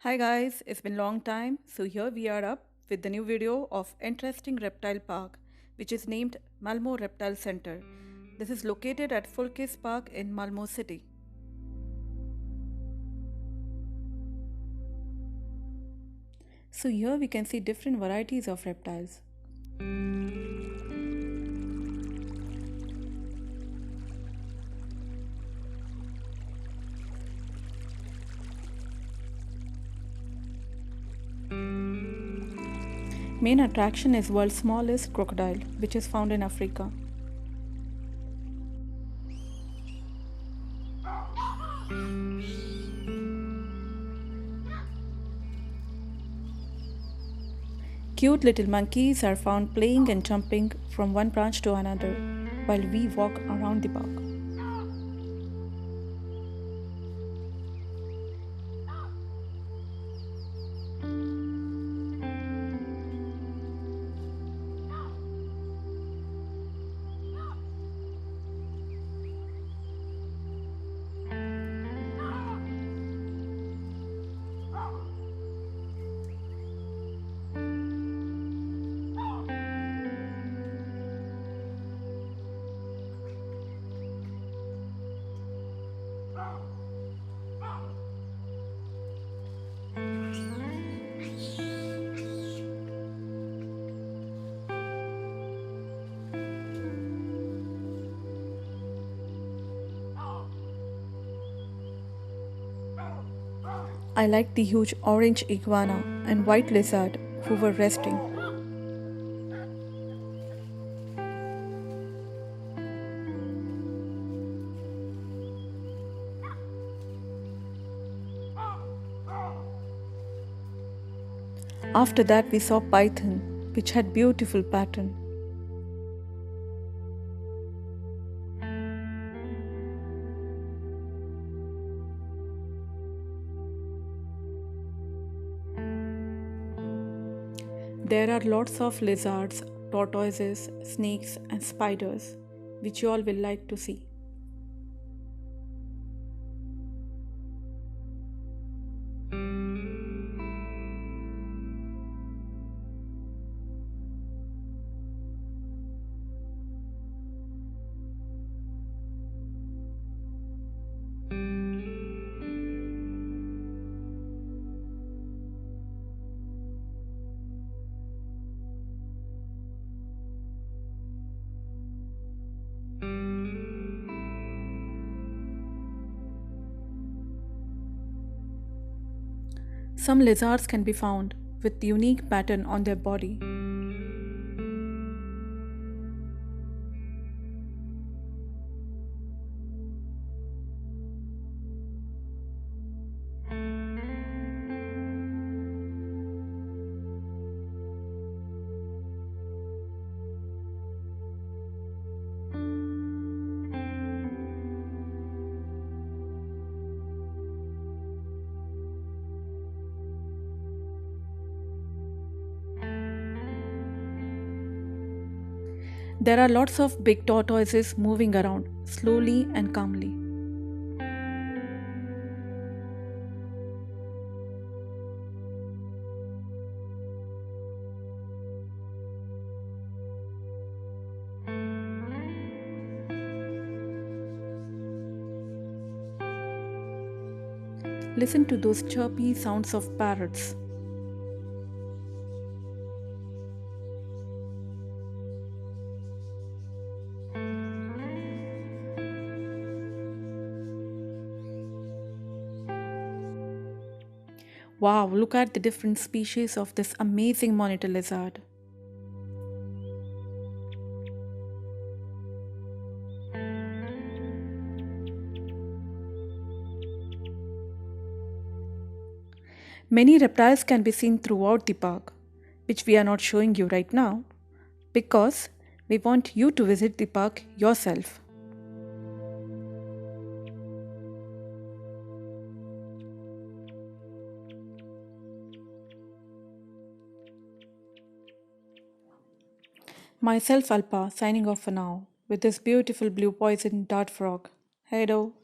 Hi guys, it's been long time. So here we are up with the new video of interesting reptile park which is named MALMÖ Reptile Center. This is located at Fulkes Park in MALMÖ city. So here we can see different varieties of reptiles. Main attraction is world's smallest crocodile which is found in Africa. Cute little monkeys are found playing and jumping from one branch to another while we walk around the park. I like the huge orange iguana and white lizard who were resting. After that we saw python which had beautiful pattern. There are lots of lizards, tortoises, snakes and spiders which you all will like to see. Some lizards can be found with unique pattern on their body. There are lots of big tortoises moving around slowly and calmly. Listen to those chirpy sounds of parrots. Wow, look at the different species of this amazing monitor lizard. Many reptiles can be seen throughout the park, which we are not showing you right now because we want you to visit the park yourself. Myself Alpa signing off for now with this beautiful blue poison dart frog. Hey do.